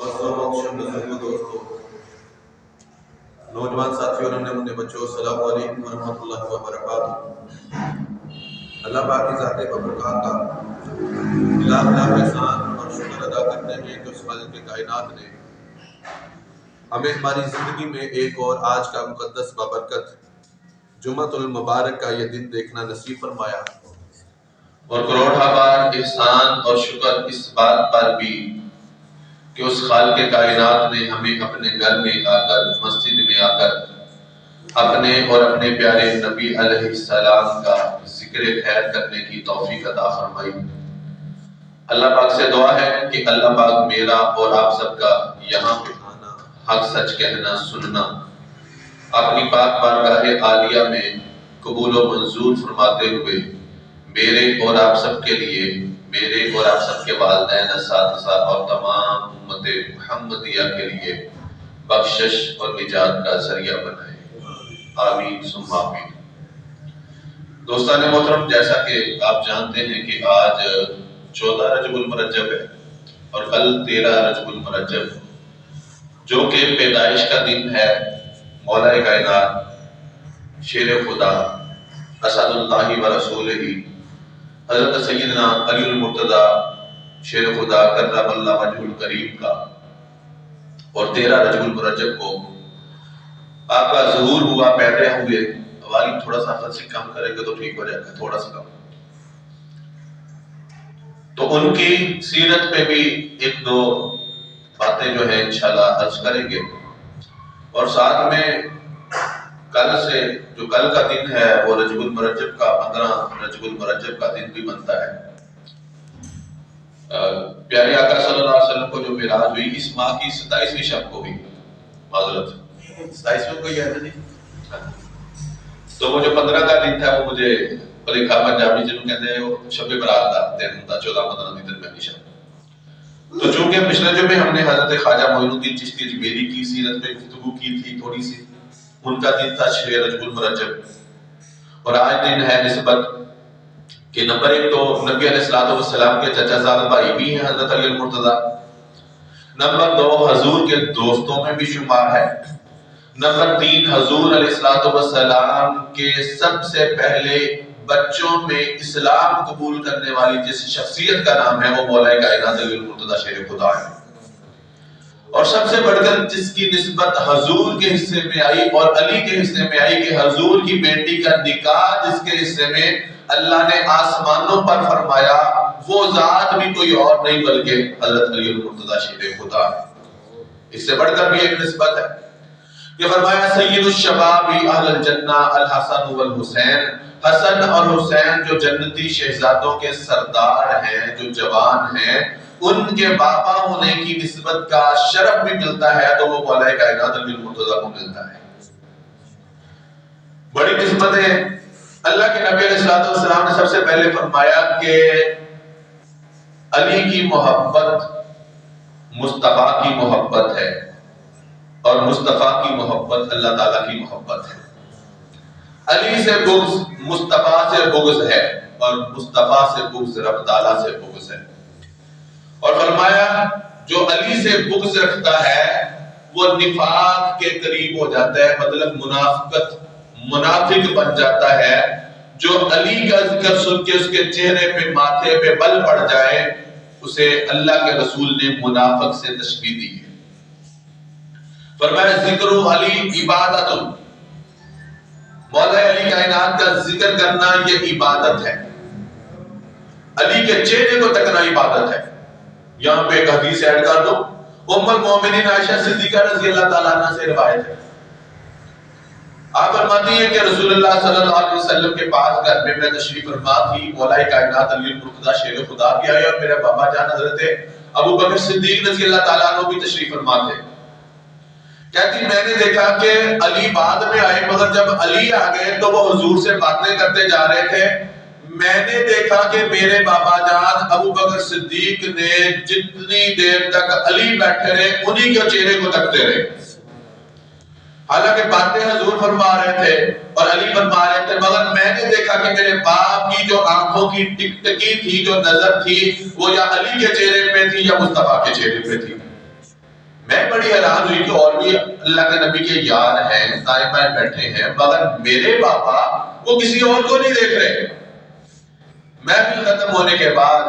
دوستوں، نوجوان ساتھیوں اور نمنے منے بچوں، السلام علیکم ورحمۃ اللہ وبرکاتہ۔ اللہ پاک کی ذات بابرکات کا لاکھ لاکھ احسان اور شکر ادا کرتے ہیں کہ اس خالق کے کائنات نے ہمیں ہماری زندگی میں ایک اور آج کا مقدس بابرکت جمعۃ المبارک کا یہ دن دیکھنا نصیب فرمایا، اور کروڑا بار احسان اور شکر اس بات پر بھی کہ اس خالق کے کائنات نے ہمیں اپنے گھر میں آ کر، مسجد میں آ کر اپنے اور اپنے پیارے نبی علیہ السلام کا ذکر خیر کرنے کی توفیق عطا فرمائی۔ اللہ پاک سے دعا ہے کہ اللہ پاک میرا اور آپ سب کا یہاں پہ آنا، حق سچ کہنا، سننا اپنی پاک بارگاہ عالیہ میں قبول و منظور فرماتے ہوئے میرے اور آپ سب کے لیے، میرے اور آپ سب کے والدین، اساتذہ اور تمام امت محمدیہ کے لیے بخشش اور نجات کا ذریعہ بنائے، آمین ثم آمین۔ دوستان محترم، جیسا کہ آپ جانتے ہیں کہ آج 14 رجب المرجب ہے اور کل 13 رجب المرجب، جو کہ پیدائش کا دن ہے مولا کائنات، شیر خدا، اسد اللہ و رسولہ، حضرت سیدنا علی المرتضی شیر خدا کرم اللہ وجہ الکریم کا۔ اور 13 رجب المرجب کو آپ کا ظہور ہوا، پیدا ہوئے۔ والد تھوڑا سا خط سے کم کریں گے تو ٹھیک ہو جائے گا، تھوڑا سا کم۔ تو ان کی سیرت پہ بھی ایک دو باتیں جو ہیں انشاءاللہ عرض کریں گے، اور ساتھ میں کل سے جو کل کا دن ہے وہ رجب المرجب کا 15 رجب المرجب کا دن بھی بنتا ہے۔ پیارے آقا صلی اللہ علیہ وسلم کو جو معراج ہوئی اس ماہ کی 27ویں شب کو ہوئی، معذرت 27ویں کو ہی ہے نا جی، تو وہ جو 15 کا دن تھا وہ مجھے لکھا پنجابی جنہوں کہتے ہیں وہ شب برات کا دن ہوتا، 14-15 دن درمیانی شب۔ تو چونکہ پچھلے جمعے ہم نے حضرت خواجہ معین الدین چشتی اجمیری کی سیرت پہ گفتگو کی تھی تھوڑی سی، ان کا دن تھا 6 رجب المرجب، اور آج دن ہے نسبت کہ نمبر 1 تو نبی علیہ السلام کے چچا زاد بھائی بھی ہیں حضرت علی المرتضی، نمبر 2 حضور کے دوستوں میں بھی شمار ہے، نمبر 3 حضور علیہ السلام کے سب سے پہلے بچوں میں اسلام قبول کرنے والی جس شخصیت کا نام ہے وہ مولا کائنات علی المرتضی شیر خدا ہے، اور سب سے بڑھ کر جس کی نسبت حضور کے حصے میں آئی اور علی کے حصے میں آئی کہ حضور کی بیٹی کا نکاح جس کے حصے میں اللہ نے آسمانوں پر فرمایا، وہ ذات بھی کوئی اور نہیں بلکہ حضرت علی المرتضی شیر خدا ہے۔ اس سے بڑھ کر بھی ایک نسبت ہے کہ فرمایا سید الشباب اہل الجنہ الحسن والحسین، حسن اور حسین جو جنتی شہزادوں کے سردار ہیں، جو جوان ہیں، ان کے بابا ہونے کی نسبت کا شرف بھی ملتا ہے تو وہ مولا کائنات علی المرتضی کو ملتا ہے۔ بڑی نسبت ہے۔ اللہ کے نبی علیہ السلام نے سب سے پہلے فرمایا کہ علی کی محبت مصطفیٰ کی محبت ہے، اور مصطفیٰ کی محبت اللہ تعالیٰ کی محبت ہے۔ علی سے بغض مصطفیٰ سے بغض ہے، اور مصطفیٰ سے بغض رب تعالیٰ سے بغض ہے۔ اور فرمایا جو علی سے بغض رکھتا ہے وہ نفاق کے قریب ہو جاتا ہے، مطلب منافق بن جاتا ہے۔ جو علی کا ذکر سن کے اس کے چہرے پہ ماتھے پہ بل پڑ جائے اسے اللہ کے رسول نے منافق سے تشبیہ دی ہے۔ فرمایا ذکر علی عبادت، مولا علی کائنات کا ذکر کرنا یہ عبادت ہے، علی کے چہرے کو تکنا عبادت ہے۔ یہاں پہ ایک حدیث ایڈ کر دو، ام المومنین عائشہ صدیقہ رضی اللہ تعالیٰ عنہ سے روایت ہے، آپ فرماتی ہیں کہ رسول اللہ صلی اللہ علیہ وسلم کے پاس گھر میں تشریف فرما تھی، مولا کائنات علی المرتضی شیر خدا بھی آئے اور میرے بابا جان حضرت ابو بکر صدیق رضی اللہ تعالیٰ عنہ بھی تشریف فرما تھے۔ کہتی میں نے دیکھا کہ علی بعد میں آئے، مگر جب علی آ گئے تو وہ حضور سے باتیں کرتے جا رہے تھے، میں نے دیکھا کہ میرے بابا جان ابو بکر صدیق نے جتنی دیر تک علی بیٹھے رہے انہی کے چہرے کو تکتے رہے، حالانکہ باتیں حضور فرما رہے تھے اور علی فرما رہے تھے، مگر میں نے دیکھا کہ میرے باپ کی جو آنکھوں کی ٹکٹکی تھی، جو نظر تھی، وہ یا علی کے چہرے پہ تھی یا مصطفیٰ کے چہرے پہ تھی۔ بڑی حیران ہوئی کہ اور بھی اللہ کے نبی کے یار ہیں، دائیں بائیں بیٹھے ہیں، مگر میرے بابا وہ کسی اور کو نہیں دیکھ رہے۔ محفل ختم ہونے کے بعد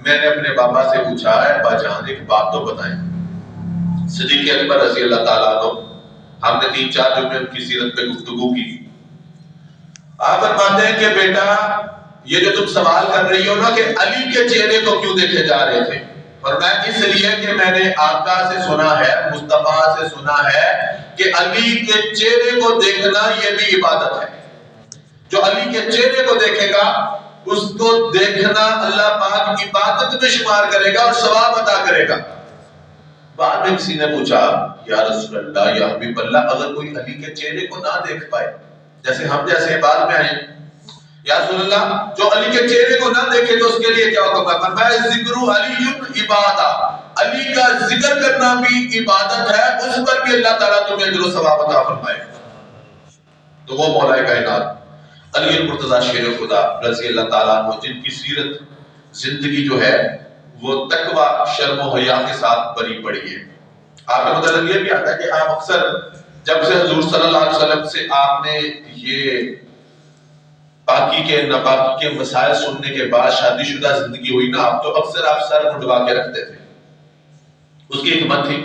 میں نے اپنے بابا سے پوچھا ہے ابا جان ایک بات تو بتائیں۔ صدیق اکبر رضی اللہ تعالیٰ عنہ، ہم نے 3-4 جمعے ان کی سیرت پہ گفتگو کی۔ آپ فرماتے ہیں کہ بیٹا یہ جو تم سوال کر رہی ہو نا کہ علی کے چہرے کو کیوں دیکھے جا رہے تھے، اور میں اس لیے کہ میں نے آقا سے سنا ہے، مصطفیٰ سے سنا ہے کہ علی کے چہرے کو دیکھنا یہ بھی عبادت ہے۔ جو علی کے چہرے کو دیکھے گا اس کو دیکھنا اللہ پاک عبادت میں شمار کرے گا اور ثواب عطا کرے گا۔ بعد میں کسی نے پوچھا یا رسول اللہ یا حبیب اللہ اگر کوئی علی کے چہرے کو نہ دیکھ پائے، جیسے ہم جیسے بعد میں آئے، یا رسول اللہ جو علی کے چہرے کو نہ دیکھے تو اس کے لیے کیا حکم ہے؟ فرمایا ذکر علی عبادہ، علی کا ذکر کرنا بھی عبادت ہے، اس پر بھی اللہ تعالیٰ تمہیں اجر و ثواب عطا فرمائے۔ تو وہ مولا کائنات علی المرتضیٰ شیر خدا رضی اللہ تعالیٰ عنہ، جن کی سیرت زندگی جو ہے وہ تقوی، شرم و حیا کے ساتھ بری پڑی ہے۔ آپ کا مطلب یہ بھی آتا ہے کہ آپ اکثر جب سے حضور صلی اللہ علیہ وسلم سے آپ نے یہ پاکی کے ناپاکی کے مسائل سننے کے بعد شادی شدہ زندگی ہوئی نا، آپ تو اکثر آپ سر منڈوا کے رکھتے تھے۔ اس کی حکمت تھی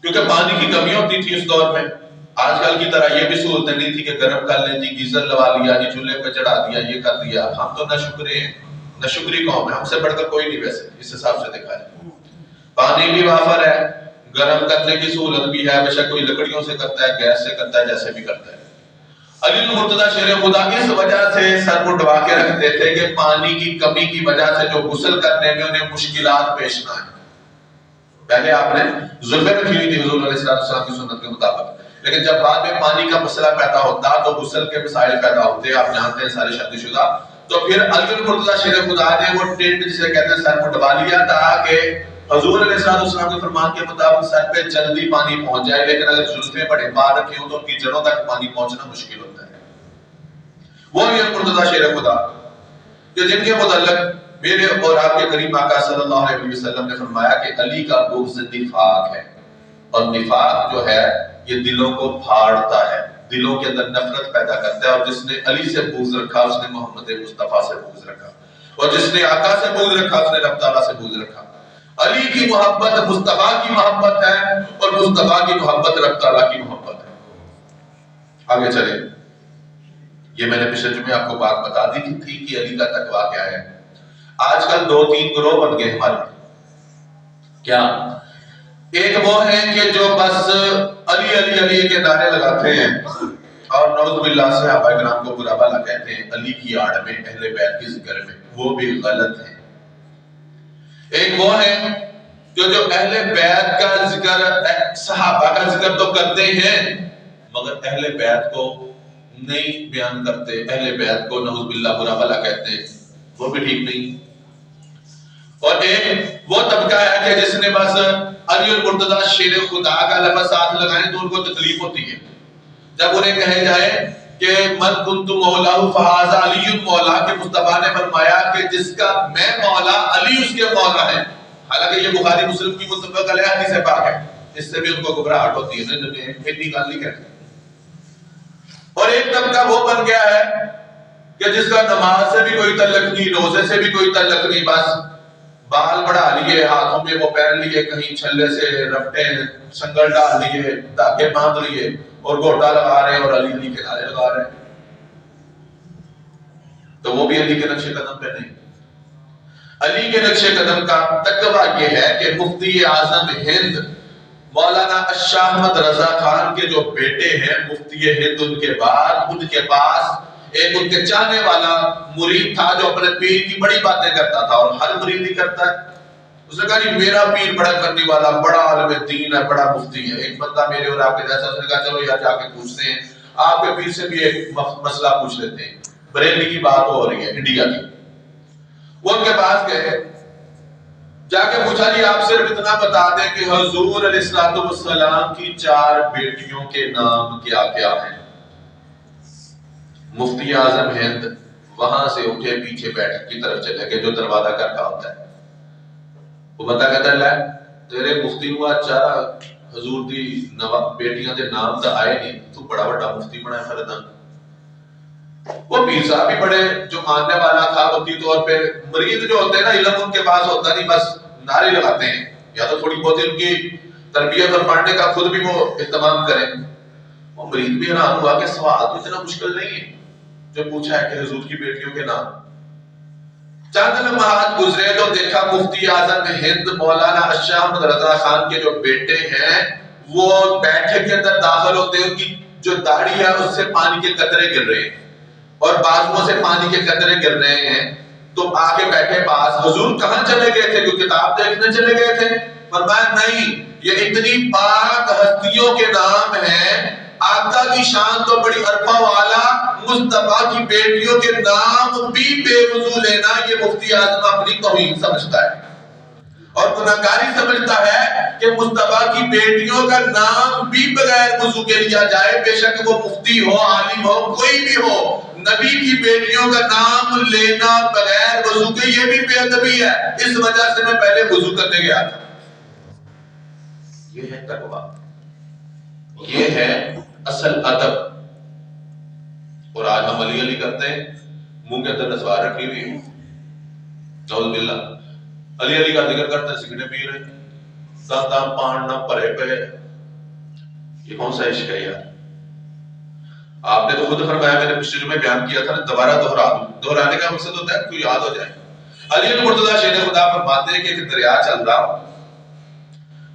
کیونکہ پانی کی کمی ہوتی تھی اس دور میں۔ آج کل کی طرح یہ بھی سہولت نہیں تھی کہ گرم کر لیں جی، گیزر لگا لیا جی، چولہے پہ چڑھا دیا، یہ کر دیا۔ ہم تو ناشکرے ہیں، ناشکری قوم ہے، ہم سے بڑھ کر کوئی نہیں ویسے اس حساب سے دیکھا جائے۔ پانی بھی وافر ہے، گرم کرنے کی سہولت بھی ہے، بے شک کوئی لکڑیوں سے کرتا ہے، گیس سے کرتا ہے، جیسے بھی کرتا ہے۔ علی المرتضیٰ شیر خدا اس وجہ سے سر منڈوا کے رکھتے تھے کہ پانی کی کمی کی وجہ سے جو غسل کرنے میں انہیں مشکلات پیش نہ آئیں۔ پہلے آپ نے زلفیں رکھی ہوئی تھی حضور علیہ السلام کی سنت کے مطابق، لیکن جب بعد میں پانی کا مسئلہ پیدا ہوتا تو غسل کے مسائل پیدا ہوتے، آپ جانتے ہیں سارے شادی شدہ، تو پھر علی المرتضیٰ شیر خدا نے وہ ٹینٹ جسے کہتے ہیں سر منڈوا لیا تاکہ حضور علیہ السلام کے فرمان کے مطابق سر پہ جلدی پانی پہنچ جائے، لیکن اگر زلفیں بڑے باہر رکھی ہوں تو ان کی جڑوں تک پانی پہنچنا مشکل ہوتا ہے۔ وہ علی المرتضیٰ شیر خدا کہ جن کے متعلق میرے اور آپ کے کریم آقا صلی اللہ علیہ وسلم نے فرمایا کہ علی کا بغض نفاق ہے، اور نفاق جو ہے یہ دلوں کو پھاڑتا ہے، دلوں کے اندر نفرت پیدا کرتا ہے، اور جس نے علی سے بغض رکھا اس نے محمد مصطفیٰ سے بغض رکھا، اور جس نے آقا سے بغض رکھا اس نے رب تعالیٰ سے بغض رکھا۔ علی کی محبت مصطفیٰ کی محبت ہے، اور مصطفیٰ کی محبت رب تعالیٰ کی محبت ہے۔ آگے چلیں، یہ میں نے پچھلے جمعے آپ کو بات بتا دی تھی کہ علی کا تقویٰ کیا ہے۔ آج کل 2-3 گروہ بن گئے ہمارے، کیا؟ ایک وہ ہیں کہ جو بس علی علی علی کے نعرے لگاتے ہیں اور نعوذ باللہ صحابہ کرام کو برا بھلا کہتے ہیں علی کی آڑ میں، اہل بیت کی ذکر میں، وہ بھی غلط ہیں۔ ایک وہ ہیں جو اہل بیت کا ذکر، صحابہ کا ذکر تو کرتے ہیں مگر اہل بیت کو نہیں بیان کرتے، اہل بیت کو نعوذ باللہ برا بھلا کہتے ہیں، وہ بھی ٹھیک نہیں۔ اور ایک وہ طبقہ ہے کہ جس نے بس علی المرتضیٰ شیر خدا کا لفظ ساتھ لگائیں تو ان کو تکلیف ہوتی ہے جب انہیں کہے جائے کہ من کنت مولا فہذا علی مولا، کہ مصطفیٰ نے فرمایا کہ جس کا میں مولا علی اس کے مولا ہے، حالانکہ یہ بخاری مسلم کی متفق علیہ حدیث پاک ہے، اس سے بھی ان کو گھبراہٹ ہوتی ہے، اتنی گال نہیں کہتے۔ اور ایک طبقہ وہ بن گیا ہے کہ جس کا نماز سے بھی کوئی تعلق نہیں، روزے سے بھی کوئی تعلق نہیں، بس بال بڑھا لیے، ہاتھوں میں وہ پہن لیے، کہیں چھلے سے رپٹے سنگل ڈال لیے، دھاگے باندھ لیے اور گھوٹا لگا رہے ہیں اور علی علی کے نعرے لگا رہے ہیں، تو وہ بھی علی کے نقش قدم پہ نہیں۔ علی کے نقش قدم کا تقویٰ یہ ہے کہ مفتی اعظم ہند مولانا شاہ احمد رضا خان کے جو بیٹے ہیں مفتی ہند، ان کے بعد ان کے پاس ایک ان کے چاہنے والا مرید تھا جو اپنے پیر کی بڑی باتیں کرتا تھا، اور ہر مرید ہی کرتا ہے۔ اس نے کہا جی میرا پیر بڑا کرنے والا، بڑا عالم دین ہے، بڑا مفتی ہے۔ ایک بندہ میرے اور آپ کے جیسا، اس نے کہا چلو یار جا کے پوچھتے ہیں، آپ کے پیر سے بھی ایک مسئلہ پوچھ لیتے ہیں۔ بریلی کی بات ہو رہی ہے، انڈیا کی۔ وہ ان کے پاس گئے، جا کے پوچھا جی آپ صرف اتنا بتا دیں کہ حضور علیہ السلام کی 4 بیٹیوں کے نام کیا کیا ہیں۔ مفتی اعظم ہند وہاں سے اٹھے، پیچھے بیٹھ کی طرف چلے گئے جو دروازہ گھر کا ہوتا ہے۔ وہ بندہ کہتا ہے تیرے مفتی ہوا 4 حضور دی بیٹیاں دے نام تے آئے نہیں تو بڑا بڑا مفتی بنا فردا. وہ پیر صاحب بھی بڑے جو ماننے والا تھا وقتی طور پہ. مرید جو ہوتے ہیں نا علم ان کے پاس ہوتا نہیں, بس نعرے لگاتے ہیں, یا تو تھوڑی بہت ان کی تربیت اور پڑھنے کا خود بھی وہ اہتمام کریں. وہ مرید بھی حیران ہوا کہ سوال تو اتنا مشکل نہیں ہے جو پوچھا ہے کہ حضور کی بیٹیوں کے نام. چند لمحات گزرے تو دیکھا مفتی اعظم ہند مولانا اشرف احمد رضا خان کے جو بیٹے ہیں وہ بیٹھے کے اندر داخل ہوتے ہیں, ان کی جو داڑھی ہے اس سے پانی کے قطرے گر رہے ہیں اور بازوؤں سے پانی کے قطرے گر رہے ہیں. تو آگے بیٹھے پاس, حضور کہاں چلے گئے تھے, کوئی کتاب دیکھنے چلے گئے تھے؟ فرمایا نہیں, یہ اتنی پاک ہستیوں کے نام ہیں, آقا کی شان تو بڑی عرفہ والا, مصطفیٰ کی بیٹیوں کے نام بھی بے وضو لینا یہ مفتی اعظم اپنی توہین سمجھتا ہے اور گناہگاری سمجھتا ہے کہ مصطفیٰ کی بیٹیوں کا نام بھی بغیر وضو کے لیا جائے. بے شک وہ مفتی ہو, عالم ہو, کوئی بھی ہو, نبی کی بیٹیوں کا نام لینا بغیر وضو کے یہ بھی بے ادبی ہے. اس وجہ سے میں پہلے وضو کرنے گیا تھا. یہ ہے تقویٰ, یہ ہے اصل ادب. اور آج ہم علی علی کرتے ہیں, منہ کے اندر نسوار رکھی ہوئی ہے, نعوذ باللہ, علی علی کا ذکر کرتے ہیں, سگریٹ پی رہے ہیں, دام پان نہ پڑے پہ. یہ کون سا عشق ہے یار؟ آپ نے تو خود فرمایا, میں نے پچھلے جمعے بیان کیا تھا, دوبارہ دوہرا دوں. دوہرانے کا مقصد ہوتا ہے کوئی یاد ہو جائے. علی المرتضیٰ شیر خدا فرماتے ہیں کہ ایک دریا چل رہا,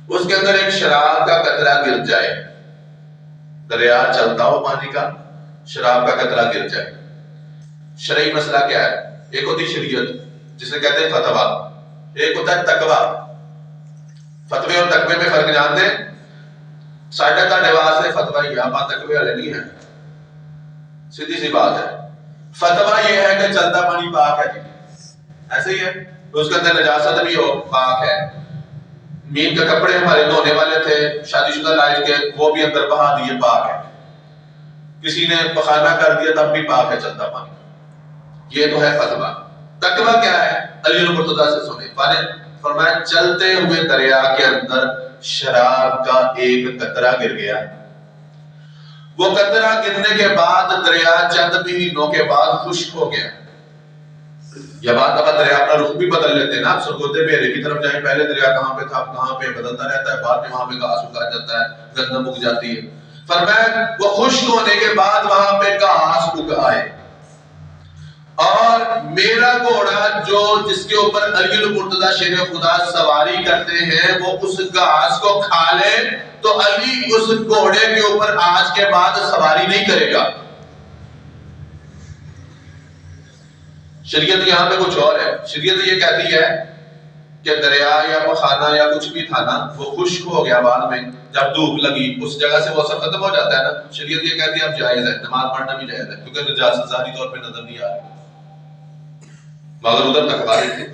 اس کے اندر ایک شراب کا قطرہ گر جائے. دریا چلتا ہو پانی کا, شراب کا قطرہ گر جائے. شرعی مسئلہ کیا ہے؟ ایک ہوتی شریعت جسے کہتے ہیں فتویٰ, ایک ہوتا ہے تقویٰ. فتوے اور تقوی میں فرق جانتے ہیں؟ ساڑھے تاڑے واسطے فتویٰ یہ آپ تقوی والے نہیں ہیں, سیدھی سی بات ہے. فتویٰ یہ ہے کہ چلتا پانی پاک ہے جی, ایسے ہی ہے, اس کے اندر نجاست بھی ہو پاک ہے. مین کے کپڑے ہمارے دھونے والے تھے شادی شدہ لائف کے, وہ بھی اندر بہا دیے, پاک ہے. کسی نے پخانہ کر دیا تب بھی پاک ہے چلتا پانی. یہ تو ہے فتویٰ. تقویٰ کیا ہے؟ علی المرتضیٰ سے سنے, فرمایا چلتے ہوئے دریا کے اندر شراب کا ایک قطرہ گر گیا. وہ قطرہ گرنے کے بعد دریا چند مہینوں کے بعد خشک ہو گیا. یہ بات اب دریا اپنا رخ بھی بدل لیتے ہیں نا, آپ سرگوتے بیرے کی طرف جائیں, پہلے دریا کہاں پہ تھا کہاں پہ بدلتا رہتا ہے, بعد میں وہاں پہ گھاس اگا جاتا ہے, گندم اگ جاتی ہے. فرمایا وہ خشک ہونے کے بعد وہاں پہ گھاس اگ آئے, اور میرا گھوڑا جو جس کے اوپر علی المرتضیٰ شیر خدا سواری کرتے ہیں وہ اس گھاس کو کھا لے تو علی اس گھوڑے کے اوپر آج کے بعد سواری نہیں کرے گا. شریعت یہاں پہ کچھ اور ہے. شریعت یہ کہتی ہے کہ دریا یا پخانہ یا کچھ بھی تھا نا, وہ خشک ہو گیا بعد میں, جب دھوپ لگی اس جگہ سے وہ سب ختم ہو جاتا ہے نا. شریعت یہ کہتی ہے اب جائز ہے, نماز پڑھنا بھی جائز ہے, کیونکہ نجاست ظاہری طور پہ نظر نہیں آ رہی, مگر ادھر تقویٰ تھے.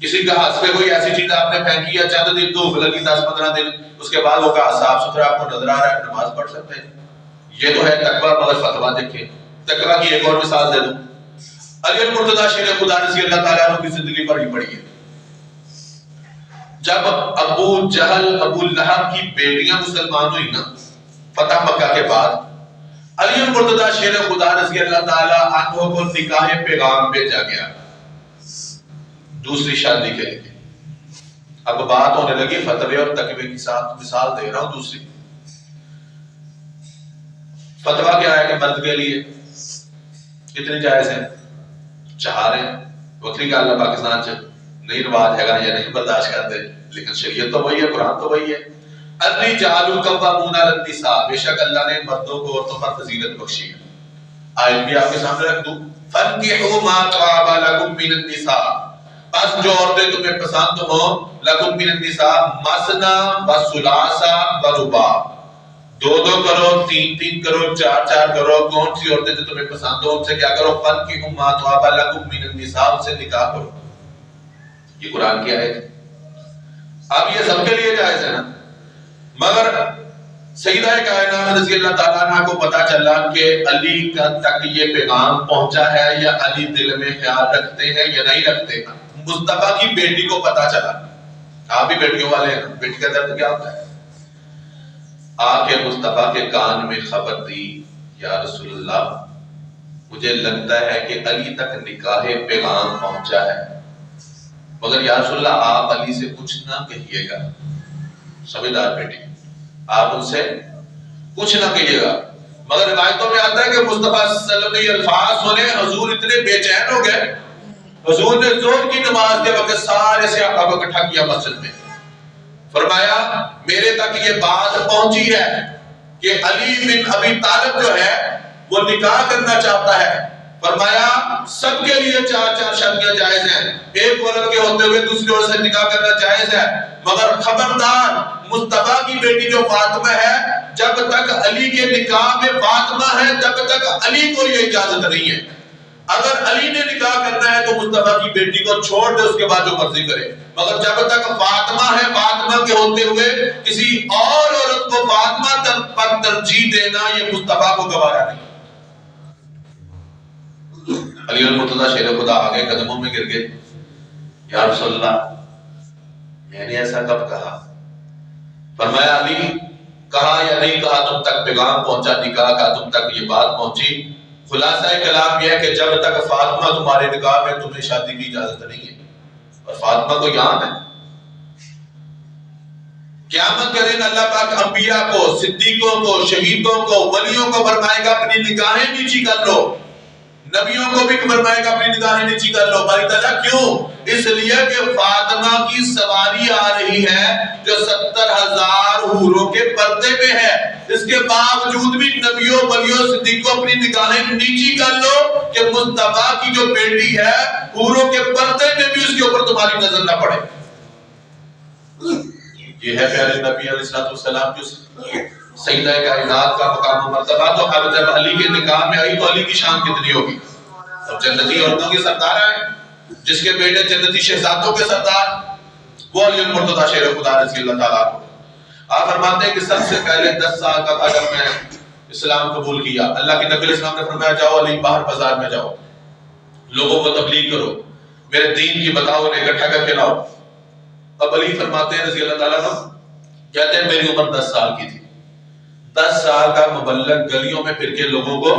کسی گھاس پہ کوئی ایسی چیز آپ نے پھینکی ہے, چند دن دھوپ لگی 10-15 دن, اس کے بعد وہ گھاس صاف ستھرا آپ کو نظر آ رہا ہے, نماز پڑھ سکتے ہیں. یہ تو ہے تقویٰ. مگر فتویٰ دیکھیں, تقویٰ کی ایک اور مثال دے دوں. علی المرتضیٰ شیر خدا رضی اللہ تعالیٰ عنہ کی زندگی پڑھی پڑھی ہے. جب ابو جہل ابو لہب کی بیٹیاں مسلمان ہوئی نا فتح مکہ کے بعد, علی المرتضیٰ شیر خدا رضی اللہ تعالیٰ عنہ کو نکاح پیغام بھیجا گیا دوسری شادی کے لیے. اب بات ہونے لگی فتوے اور تقوی کی ساتھ, مثال دے رہا ہوں دوسری. فتویٰ کیا ہے کہ مرد کے لیے کتنی جائز ہیں؟ 4 ہیں. وکری کا اللہ پاکستان سے نہیں رواج ہے گا یا نہیں برداشت کرتے, لیکن شریعت تو وہی ہے, قرآن تو وہی ہے. الرجال قوامون علی النساء, بے شک اللہ نے مردوں کو عورتوں پر فضیلت بخشی ہے. آیت بھی آپ کے سامنے رکھ دوں, فانکحوا ما طاب لکم من النساء, بس جو عورتیں تمہیں پسند ہوں, لکم من النساء مثنی و ثلاث و رباع, 2 کرو, 3 کرو, 4 کرو. کون سی عورتیں جو تمہیں پسند ہو ان سے کیا کرو؟ فانکحوا ما طاب لکم من النساء, ان سے نکاح کرو. یہ قرآن کی آیت ہے. اب یہ سب کے لیے جائز ہے نا, مگر سیدہ کائنات رضی اللہ تعالیٰ عنہ کو پتا چلا کہ علی کا تک یہ پیغام پہنچا ہے, یا علی دل میں خیال رکھتے ہیں یا نہیں رکھتے. مصطفیٰ کی بیٹی کو پتا چلا, آپ بھی بیٹیوں والے ہیں, بیٹی کا درد کیا ہوتا ہے, آ کے مصطفیٰ کے کان میں خبر دی، یا رسول اللہ مجھے لگتا ہے کہ علی تک نکاح پیغام پہنچا ہے، مگر یا رسول اللہ آپ علی سے کچھ نہ کہیے گا، سمجھدار بیٹی، آپ ان سے کچھ نہ کہیے گا۔ مگر روایتوں میں آتا ہے کہ مصطفیٰ صلی اللہ علیہ وسلم نے یہ الفاظ سنے، حضور اتنے بے چین ہو گئے، حضور نے ظہر کی نماز کے وقت سارے صحابہ کو اکٹھا کیا مسجد میں، فرمایا میرے تک یہ بات پہنچی ہے کہ علی بن ابی طالب جو ہے وہ نکاح کرنا چاہتا ہے، فرمایا سب کے لیے چار چار شادیاں جائز ہیں، ایک عورت کے ہوتے ہوئے دوسری عورت سے نکاح کرنا جائز ہے، مگر خبردار مصطفیٰ کی بیٹی جو فاطمہ ہے، جب تک علی کے نکاح میں فاطمہ ہے تب تک علی کو یہ اجازت نہیں ہے، اگر علی نے نکاح کرنا ہے تو مصطفیٰ کی بیٹی کو چھوڑ دے، اس کے بعد جو مرضی کرے، مگر جب تک فاطمہ ہے، فاطمہ کے ہوتے ہوئے کسی اور عورت کو فاطمہ پر ترجیح دینا یہ مصطفیٰ کو گوارا نہیں۔ علی المرتضیٰ شیر خدا آگے قدموں میں گر گئے، یا رسول اللہ میں نے ایسا کب کہا؟ فرمایا علی کہا یا نہیں کہا تم تک پیغام پہنچا، نکاح کا تم تک یہ بات پہنچی، خلاصہ کلام یہ ہے کہ جب تک فاطمہ تمہارے نکاح میں تمہیں شادی کی اجازت نہیں ہے، اور فاطمہ کو یاد ہے قیامت کے دن اللہ پاک انبیاء کو، صدیقوں کو، شہیدوں کو، ولیوں کو فرمائے گا اپنی نگاہیں نیچی کر لو، نبیوں کو بھی فرمائے گا اپنی نگاہیں نیچی کر لو۔ باری تعالیٰ کیوں؟ اس لیے کہ فاطمہ کی سواری آ رہی ہے جو 70,000 حوروں کے پردے میں ہے، اس کے باوجود بھی نبیوں، ولیوں، صدیقوں اپنی نگاہیں نیچی کر لو کہ مصطفیٰ کی جو بیٹی ہے حوروں کے پردے میں بھی اس کے اوپر تمہاری نظر نہ پڑے۔ یہ ہے پیارے نبی علیہ السلام جو سیدہ کائنات کا مقام و مرتبہ، تو اب جب علی کے نکاح میں آئی تو علی کی شان کتنی ہوگی، اور جنتی عورتوں کے سردار آئے، جس کے بیٹے جنتی شہزادوں کے سردار، وہ علی المرتضیٰ شیر خدا رضی اللہ تعالیٰ عنہ۔ آپ فرماتے ہیں کہ سب سے پہلے 10 سال کا تھا جب میں اسلام قبول کیا، اللہ کے نبی علیہ السلام نے فرمایا جاؤ علی باہر بازار میں جاؤ، لوگوں کو تبلیغ کرو، میرے دین کی بتاؤ، انہیں اکٹھا کر کے لاؤ۔ اب علی فرماتے ہیں رضی اللہ تعالیٰ عنہ، کہتے ہیں میری عمر 10 سال کی تھی، 10 سال کا مبلغ گلیوں میں پھر کے لوگوں کو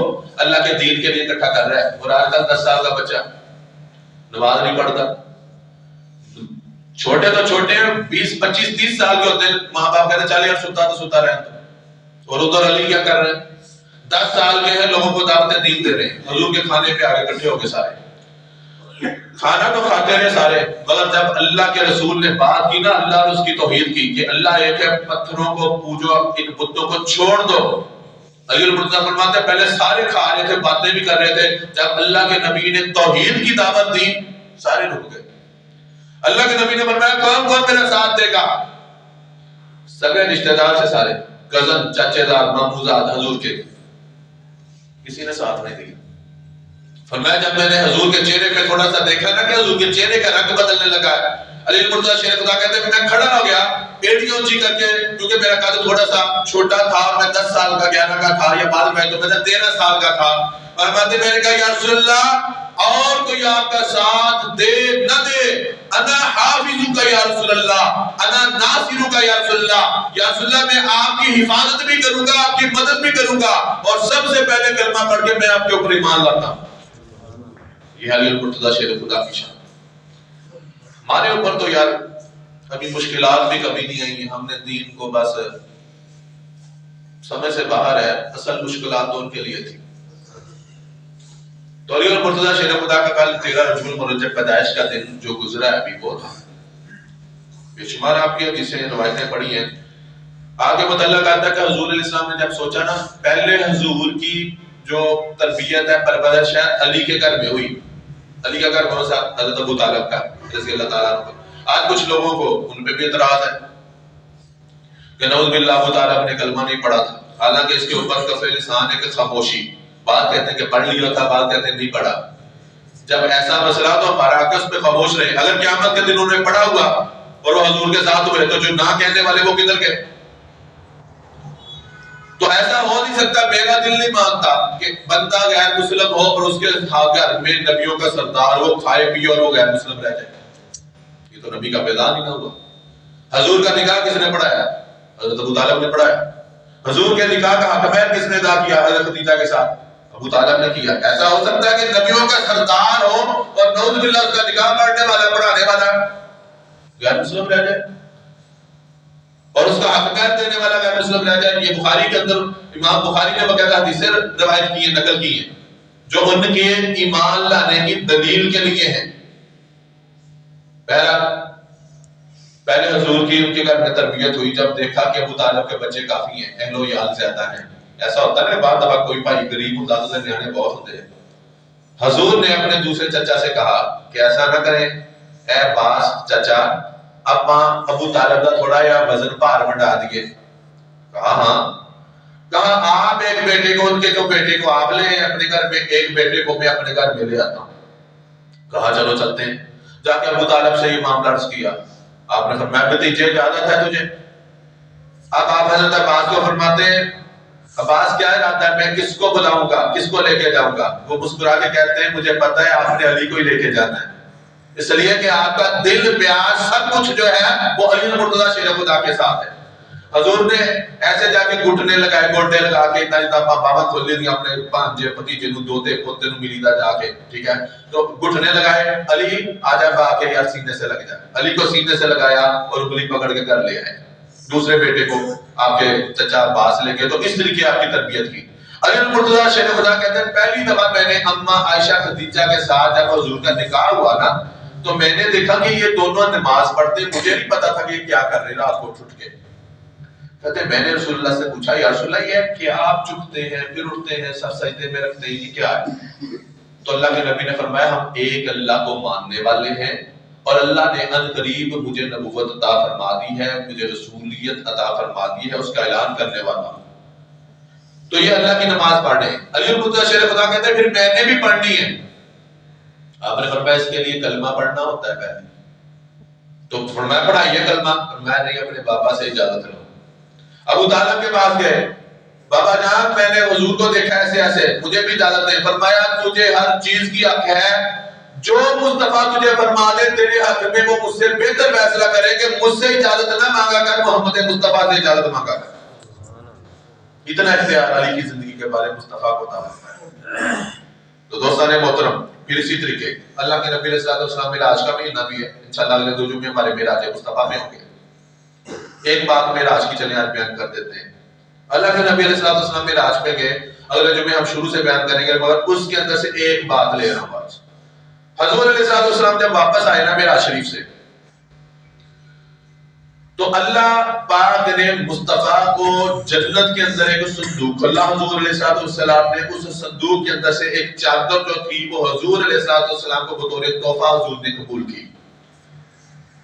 اللہ کے دین کے لیے اکٹھا کر رہا ہے، اور آج کل 10 سال کا بچہ نماز نہیں پڑھتا، چھوٹے تو چھوٹے 20 25 30 سال کے ہوتے ہیں، ماں باپ کہتے ہیں چل یار ستا تو ستا رہے تو، اور ادھر علی کیا کر رہے ہیں 10 سال کے ہیں، لوگوں کو دعوت دین دے رہے ہیں، حضور کے کھانے پہ آگے اکٹھے ہو گئے سارے، کھانا تو کھاتے رہے سارے، مگر جب اللہ کے رسول نے بات کی نا، اللہ نے اس کی توحید کی کہ اللہ ایک ہے، پتھروں کو پوجو، ان بتوں کو چھوڑ دو۔ علی المرتضیٰ فرماتے ہیں پہلے سارے کھا رہے تھے، باتیں بھی کر رہے تھے، جب اللہ کے نبی نے توحید کی دعوت دی سارے رک گئے۔ اللہ کے نبی نے فرمایا کون کون میرا ساتھ دے گا؟ سگے رشتہ دار سے سارے، کزن، چچے دار، ماموزاد حضور کے، کسی نے ساتھ نہیں دیا۔ فرمایا جب میں نے حضور کے چہرے پہ تھوڑا سا دیکھا نا کہ حضور کے چہرے کا رنگ بدلنے لگا ہے، علی المرتضیٰ شیر خدا کہتے ہیں میں کھڑا ہو گیا ایڑیاں اونچی کر کے، کیونکہ میرا قد تھوڑا سا چھوٹا تھا اور میں 10 سال کا 11 کا تھا، یا بعد میں تو میں 13 سال کا تھا، فرماتے میں نے کہا یا رسول اللہ اور کوئی آپ کا ساتھ دے نہ دے، انا حافظ کا یا رسول اللہ، انا ناصر کا یا رسول اللہ، یا رسول اللہ میں آپ کی حفاظت بھی کروں گا، آپ کی مدد بھی کروں گا، اور سب سے پہلے کلمہ پڑھ کے میں آپ کے اوپر ایمان لاتا ہوں۔ یہ علی المرتضیٰ شیر خدا کی شان۔ ہمارے اوپر تو یار کبھی مشکلات بھی کبھی نہیں آئی، ہم نے دین کو بس سمجھ سے باہر ہے، اصل مشکلات تو ان کے لیے تھی۔ تو علی المرتضیٰ شیر خدا کا کل 13 رجب المرجب پیدائش کا دن جو گزرا ہے ابھی وہ تھا، بے شمار آپ کی حدیثیں روایتیں پڑھی ہیں، آگے متعلق آتا ہے کہ حضور علیہ السلام نے جب سوچا نا، پہلے حضور کی جو تربیت ہے پرورش ہے علی کے گھر میں ہوئی، علی کا گھر کون سا؟ حضرت ابو طالب کا رضی اللہ تعالیٰ عنہ۔ آج کچھ لوگوں کو ان پہ بھی اعتراض ہے کہ نعوذ باللہ ابو طالب نے کلمہ نہیں پڑھا تھا، حالانکہ اس کے اوپر کف لسان ہے کہ خاموشی، بات کہتے ہیں کہ پڑھ لیا تھا، بات کہتے ہیں نہیں پڑھا۔ جب ایسا مسئلہ تو ہمارا آکس پہ خاموش رہے، اگر قیامت کے دن انہوں نے پڑھا ہوا اور وہ حضور کے ساتھ ہوئے تو جو نہ کہنے والے وہ کدھر گئے؟ تو ایسا ہو نہیں سکتا، میرا دل نہیں مانتا کہ بندہ غیر مسلم ہو اور اس کے گھر میں نبیوں کا سردار وہ کھائے پیے اور وہ غیر مسلم رہ جائے، یہ تو نبی کا پیغام ہی نہ ہوا۔ حضور کا نکاح کس نے پڑھایا؟ حضرت ابو طالب نے پڑھایا۔ حضور کے نکاح کا حق مہر کس نے ادا کیا؟ حضرت خدیجہ کے ساتھ ابو طالب نے کیا۔ ایسا ہو سکتا ہے کہ نبیوں کا سردار ہو اور نعوذ باللہ اس کا نکاح پڑھنے والا پڑھانے والا غیر مسلم رہ جائے اور اس کا حق مہر دینے والا غیر مسلم رہ جائے؟ یہ بخاری کے اندر امام بخاری نے باقاعدہ حدیثیں روایت کی ہیں، نقل کی ہیں، جو ان کے ایمان لانے کی دلیل کے لیے ہیں۔ پہلے حضور کی ان کے گھر میں تربیت ہوئی، جب دیکھا کہ ابو طالب کے بچے کافی ہیں، اہل و عیال زیادہ ہیں، ایسا ہوتا ہے نا بعض دفعہ کوئی بھائی غریب ہوتا ہے تو نیانے بہت ہوتے ہیں، حضور نے اپنے دوسرے چچا سے کہا کہ ایسا نہ کریں اے باس چچا، ابو طالب کا تھوڑا یا وزن بھار بڑھا دیے۔ کہا ہاں۔ کہا آپ ایک بیٹے کو، ان کے جو بیٹے کو آپ لے اپنے گھر میں، ایک بیٹے کو میں اپنے گھر میں لے آتا ہوں۔ کہا چلو چلتے ہیں۔ جا کے ابو طالب سے یہ معاملہ عرض کیا، آپ نے فرمایا بھتیجے اجازت ہے تجھے؟ اب آپ حضرت عباس کو فرماتے ہیں عباس کیا ارادہ ہے، میں کس کو بلاؤں گا، کس کو لے کے جاؤں گا؟ وہ مسکرا کے کہتے ہیں مجھے پتا ہے آپ نے علی کو ہی لے کے جانا ہے، اس لیے کہ آپ کا دل پیار سب کچھ جو ہے وہ علی المرتضیٰ شیر خدا کے ساتھ ہے۔ حضور نے ایسے جا کے گھٹنے لگائے، گوڈے لگا کے اتنا بابا کھولے دیا اپنے بھانجے بھتیجے نو، دوتے پوتے نو ملی دا جا کے، ٹھیک ہے، تو گھٹنے لگائے، علی آ جا با کے یار سینے سے لگ جائے، علی کو سینے سے لگایا اور انگلی پکڑ کے گھر لے آئے۔ دوسرے بیٹے کو آپ کے چچا عباس لے گئے، تو اس طریقے آپ کی تربیت کی۔ علی المرتضیٰ شیر خدا کہتے ہیں پہلی دفعہ میں نے اماں عائشہ خدیجہ کے ساتھ جب حضور کا نکاح ہوا نا تو میں نے دیکھا کہ یہ دونوں نماز پڑھتے، مجھے نہیں پتا تھا کہ یہ کیا کر رہے رات کو اٹھ کے۔ کہتے ہیں میں نے رسول اللہ سے پوچھا یا رسول اللہ یہ کہ آپ جھکتے ہیں پھر اٹھتے ہیں سب سجدے میں رکھتے ہیں، یہ کیا ہے؟ تو اللہ کے نبی نے فرمایا ہم ایک اللہ کو ماننے والے ہیں اور اللہ نے ان قریب مجھے نبوت عطا فرما دی ہے، مجھے رسولیت عطا فرما دی ہے، اس کا اعلان کرنے والا ہوں، تو یہ اللہ کی نماز پڑھنے۔ علی المرتضیٰ شیر خدا کہتے ہیں پھر میں نے بھی پڑھنی ہے۔ آپ نے فرمایا اس کے لیے کلمہ پڑھنا ہوتا ہے پہلے، تو فرمایا پڑھائیے کلمہ، فرمایا نہیں اپنے بابا سے اجازت لو۔ ابو طالب کے پاس گئے، بابا جان میں نے حضور کو دیکھا ایسے ایسے، مجھے بھی اجازت دے۔ فرمایا تجھے ہر چیز کی حق ہے، جو مصطفیٰ تجھے فرما دے تیرے حق میں وہ مجھ سے بہتر فیصلہ کرے کہ مجھ سے اجازت نہ مانگا کر، محمد مصطفیٰ سے اجازت مانگا کر۔ اتنا اختیار علی کی زندگی کے بارے مصطفیٰ کو عطا فرمایا۔ تو دوستان محترم پھر اسی طریقے اللہ کے نبی علیہ السلام معراج کا مہینہ بھی ہے، انشاءاللہ اگلے 2 جمعے ہمارے معراج مصطفیٰ میں ہوں گے۔ ایک بات معراج کی چلیں آج بیان کر دیتے ہیں۔ اللہ کے نبی علیہ السلام معراج پہ گئے، اگلے جمعے ہم شروع سے بیان کریں گے، مگر اس کے اندر سے ایک بات لے رہا ہوں آج۔ حضور علیہ السلام جب واپس آئے نا معراج شریف سے، تو اللہ پاک نے مصطفیٰ کو جنت کے اندر ایک صندوق، اللہ حضور علیہ السلام نے اس صندوق کے اندر سے ایک چادر جو تھی وہ حضور علیہ السلام کو بطور تحفہ حضور نے قبول کی،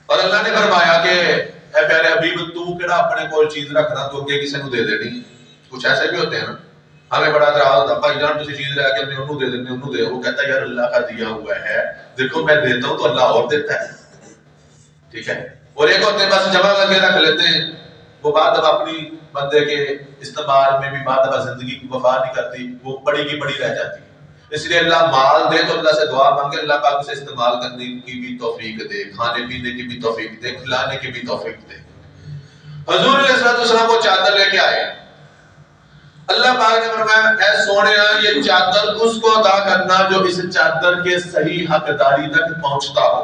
اور اللہ نے فرمایا کہ اے پیارے حبیب تو کیڑا اپنے کول چیز رکھنا تو اگے کسی کو دے دینی۔ کچھ ایسے بھی ہوتے ہیں نا، ہمیں بڑا اعتراض ہوتا ہے بھائی جان تسی چیز لے کے اپنے انہوں دے دیتے، انہوں دے، وہ کہتا ہے یار اللہ کا دیا ہوا ہے، دیکھو میں دیتا ہوں تو اللہ اور دیتا ہے، ٹھیک ہے۔ اور ایک ہوتے ہیں بس جمع کر کے رکھ لیتے ہیں، وہ بعد دفعہ اپنی بندے کے استعمال میں بھی بعد دفعہ زندگی کی وفا نہیں کرتی، وہ بڑی کی بڑی رہ جاتی ہے۔ اس لیے اللہ مال دے تو اللہ سے دعا مانگے اللہ پاک اسے استعمال کرنے کی بھی توفیق دے، کھانے پینے کی بھی توفیق دے، کھلانے کی بھی توفیق دے۔ حضور علیہ السلام وہ چادر لے کے آئے، اللہ پاک نے فرمایا اے سونیا یہ چادر اس کو عطا کرنا جو اس چادر کے صحیح حقداری تک پہنچتا ہو۔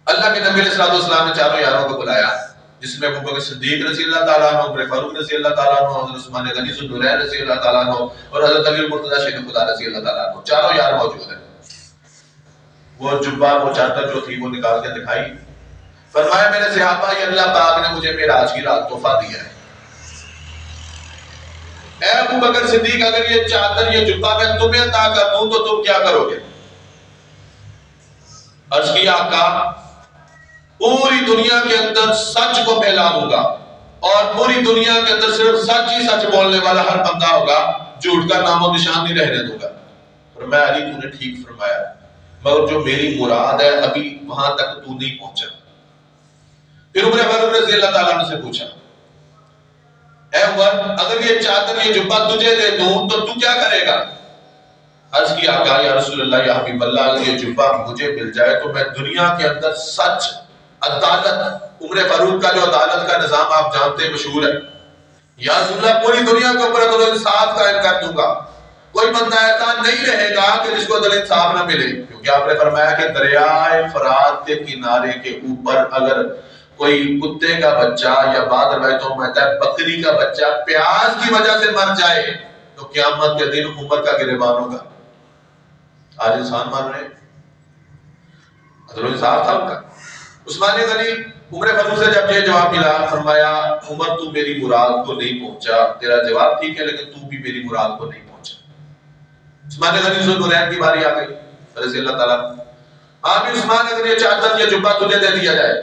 اللہ کے نبی علیہ السلام نے چاروں یاروں کو بلایا، جس میں ابوبکر صدیق رضی اللہ تعالیٰ عنہ، عمر فاروق رضی اللہ تعالیٰ عنہ، حضرت عثمان غنی ذو النورین رضی اللہ تعالیٰ عنہ اور حضرت علی المرتضیٰ شیر خدا رضی اللہ تعالیٰ عنہ، چاروں یار موجود ہیں۔ وہ جبہ وہ چادر جو تھی وہ نکال کے دکھائی، فرمایا میرے صحابہ یہ اللہ پاک نے مجھے معراج کی رات تحفہ دیا ہے، اے ابوبکر صدیق اگر یہ چادر یہ جبہ میں تمہیں عطا کر دوں تو تم کیا کرو گے؟ عرض کیا آقا پوری دنیا کے اندر سچ کو پھیلا دوں گا اور پوری دنیا کے اندر صرف سچ ہی سچ بولنے والا ہر بندہ ہوگا، جھوٹ کا نام و نشان نہیں رہنے دوں گا۔ فرمایا علی تو نے ٹھیک فرمایا، مگر جو میری مراد ہے ابھی وہاں تک تو نہیں پہنچا۔ پھر عمر فاروق رضی اللہ تعالیٰ عنہ سے پوچھا اے عمر اگر یہ چادر یہ جبہ تجھے دے دوں تو تو کیا کرے گا؟ عرض کی آقا یا رسول اللہ یا حبیب اللہ اگر یہ جبہ مجھے مل جائے تو میں دنیا کے اندر سچ عدالت، عمر فاروق کا جو عدالت کا نظام آپ جانتے مشہور ہے، یا رسول اللہ پوری دنیا کے اوپر عدل و انصاف قائم کر دوں گا، کوئی بندہ ایسا نہیں رہے گا کہ جس کو عدل انصاف نہ ملے، کیونکہ آپ نے فرمایا کہ دریائے فرات کے کنارے کے اوپر اگر کوئی کتے کا بچہ یا بعض روایتوں میں آتا ہے بکری کا بچہ پیاس کی وجہ سے مر جائے تو قیامت کے دن عمر کا گریبان ہوگا۔ آج انسان مر رہے ہیں، عدل و انصاف تھا ان کا۔ عثمان غنی عمر فاروق سے جب یہ جواب ملا، فرمایا عمر تو میری مراد کو نہیں پہنچا، تیرا جواب ٹھیک ہے لیکن تو بھی میری مراد کو نہیں پہنچا۔ عثمان غنی ذوالنورین کی باری آ گئی رضی اللہ تعالیٰ عنہ، آپ عثمان غنی چاہتا یہ جبہ تجھے دے دیا جائے،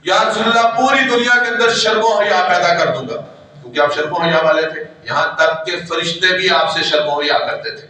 یا رسول اللہ پوری دنیا کے اندر شرم و حیا پیدا کر دوں گا، کیونکہ آپ شرم و حیا والے تھے، یہاں تک کہ فرشتے بھی آپ سے شرم و حیا کرتے تھے۔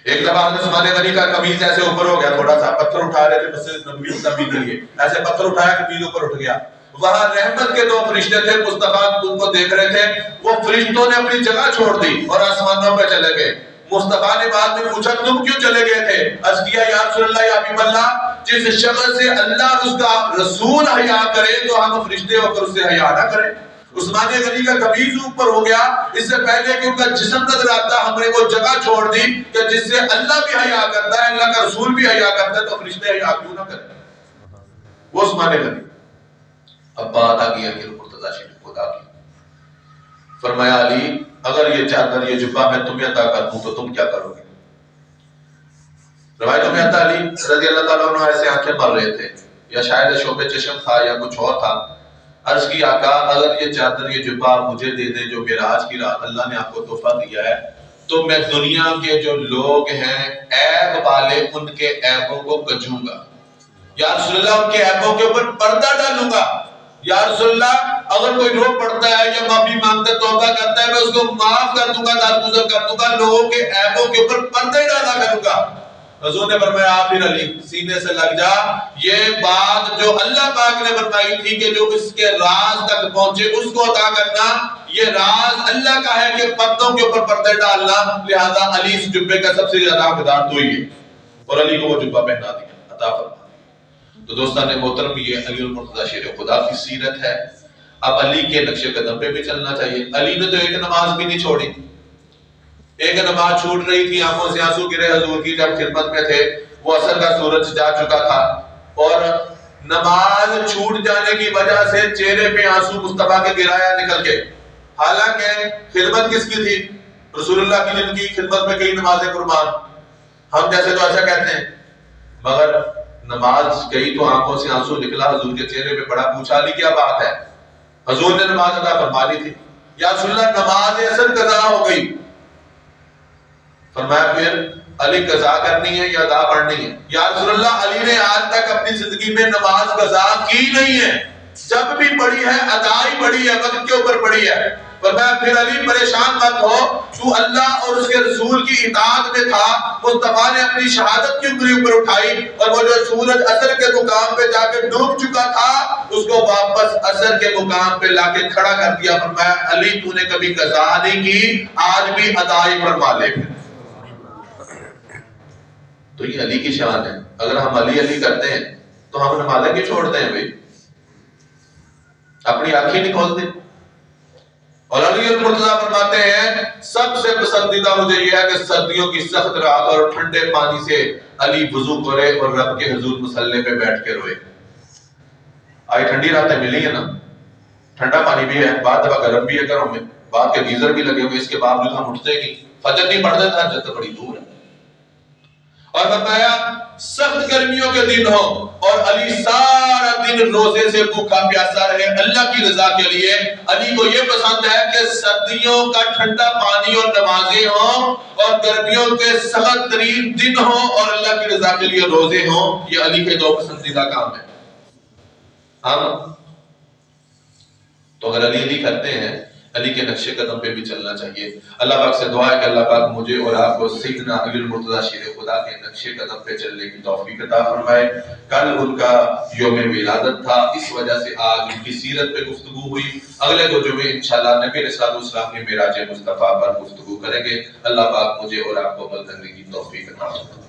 ایک دفعہ حضرت عثمان غنی کا قمیض ایسے اوپر ہو گیا، تھوڑا سا پتھر اٹھا رہے تھے مسجد نبوی تبی کے لیے، ایسے پتھر اٹھایا قمیض اوپر اٹھ گیا، وہاں رحمت کے دو فرشتے تھے مصطفیٰ ان کو دیکھ رہے تھے، وہ فرشتوں نے اپنی جگہ چھوڑ دی اور آسمانوں پہ چلے گئے۔ مصطفیٰ نے بعد میں پوچھا تم کیوں چلے گئے تھے؟ عرض کیا یا رسول اللہ یا حبیب اللہ، جس شخص سے اللہ اور اس کا رسول حیا کرے تو ہم فرشتے ہو کر اس سے حیا نہ کریں۔ عثمان غنی کا قمیض اوپر ہو گیا، اس سے پہلے کہ ان کا جسم نظر آتا ہم نے وہ جگہ چھوڑ دی کہ جس سے اللہ بھی حیا کرتا ہے، اللہ کا رسول بھی حیا کرتا ہے، تو فرشتے حیا کیوں نہ کریں؟ وہ عثمان غنی۔ اب بات آ گئی کہ مرتضی شریف خدا کی، فرمایا علی اگر یہ چادر یہ جبہ میں تمہیں عطا کر دوں تو تم کیا کرو گے؟ روایتوں میں آتا علی رضی اللہ تعالیٰ عنہ ایسے آنکھیں مر رہے تھے، یا شاید شوب چشم تھا یا کچھ اور تھا۔ عرض کی آقا اگر یہ چادر یہ جبہ آپ مجھے دے دیں جو معراج کی رات اللہ نے آپ کو تحفہ دیا ہے، تو میں دنیا کے جو لوگ ہیں عیب والے ان کے عیبوں کو گجوں گا، یا رسول اللہ ان کے عیبوں کے اوپر پردہ ڈالوں گا، یا رسول اللہ اگر کوئی رو پڑتا ہے یا معافی مانگتا ہے توبہ کرتا ہے میں اس کو معاف کر دوں گا، درگزر کر دوں گا، لوگوں کے عیبوں کے اوپر پردے ڈالا کروں گا۔ حضور نے فرمایا آپ پھر علی سینے سے لگ جا، یہ بات جو اللہ پاک نے فرمائی تھی کہ جو اس کے راز تک پہنچے اس کو عطا کرنا، یہ راز اللہ کا ہے کہ پردوں کے اوپر پردے ڈالنا، لہذا علی اس جبے کا سب سے زیادہ حقدار تو ہی ہے، اور علی کو وہ جبہ پہنا دیا، عطا فرمایا۔ تو دوستان محترم یہ علی المرتضی شیر خدا کی سیرت ہے۔ اب علی کے نقش قدم پہ بھی چلنا چاہیے۔ علی نے تو ایک نماز بھی نہیں چھوڑی، ایک نماز چھوٹ رہی تھی، آنکھوں سے آنسو گرے حضور کی جب خدمت میں تھے، وہ عصر کا سورج جا چکا تھا اور نماز چھوٹ جانے کی وجہ سے چہرے پہ آنسو مصطفیٰ کے گرایا نکل کے، حالانکہ خدمت کس کی تھی؟ رسول اللہ کی، جن کی خدمت میں کئی نمازیں قربان، ہم جیسے تو ایسا کہتے ہیں، مگر نماز گئی تو آنکھوں سے آنسو نکلا، حضور کے چہرے پہ بڑا پوچھا علی کیا بات ہے؟ حضور نے نماز ادا فرما لی تھی، یا رسول اللہ نماز اثر قضا ہو گئی، فرمایا پھر علی قضا کرنی ہے یا ادا پڑھنی ہے؟ یا رسول اللہ علی نے آج تک اپنی زندگی میں نماز قضا کی نہیں ہے، جب بھی پڑھی ہے ادا ہی پڑھی ہے، وقت کے اوپر پڑھی ہے۔ فرمایا پھر علی پریشان مت ہو، تو اللہ اور اس کے رسول کی اطاعت میں تھا، مصطفیٰ نے اپنی شہادت کی انگلی اوپر اٹھائی اور وہ جو سورج عصر کے مقام پہ جا کے ڈوب چکا تھا اس کو واپس عصر کے مقام پہ لا کے کھڑا کر دیا۔ فرمایا علی تو نے کبھی قضا نہیں کی، آج بھی ادا ہی فرما لے۔ تو یہ علی کی شان ہے۔ اگر ہم علی علی کرتے ہیں تو ہم نمازیں کیوں چھوڑتے ہیں بھائی؟ اپنی آنکھیں نہیں کھولتے۔ اور علی المرتضی فرماتے ہیں سب سے پسندیدہ مجھے یہ ہے کہ سردیوں کی سخت رات اور ٹھنڈے پانی سے علی وضو کرے اور رب کے حضور مصلی پہ بیٹھ کے روئے۔ آئی ٹھنڈی راتیں ملی ہیں نا، ٹھنڈا پانی بھی ہے، بعد دفعہ گرم بھی ہے گھروں میں، بعد کے گیزر بھی لگے ہوئے، اس کے باوجود ہم اٹھتے نہیں، فجر نہیں پڑھتے، تہجد تو بڑی دور ہے۔ اور بتایا سخت گرمیوں کے دن ہو اور علی سارا دن روزے سے بھوکا پیاسا رہے اللہ کی رضا کے لیے۔ علی کو یہ پسند ہے کہ سردیوں کا ٹھنڈا پانی اور نمازیں ہوں اور گرمیوں کے سخت ترین دن ہوں اور اللہ کی رضا کے لیے روزے ہوں، یہ علی کے دو پسندیدہ کام ہیں۔ ہم تو اگر علی علی کرتے ہیں، علی کے نقش قدم پہ بھی چلنا چاہیے۔ اللہ پاک سے دعا ہے کہ اللہ پاک مجھے اور آپ کو سیدنا علی المرتضی شیر خدا کے نقش قدم پہ چلنے کی توفیق عطا فرمائے۔ کل ان کا یوم ولادت تھا، اس وجہ سے آج ان کی سیرت پہ گفتگو ہوئی۔ اگلے دو جمعے انشاءاللہ نبی علیہ السلام کی معراج مصطفیٰ پر گفتگو کریں گے۔ اللہ پاک مجھے اور آپ کو عمل کرنے کی توفیق عطا فرمائے۔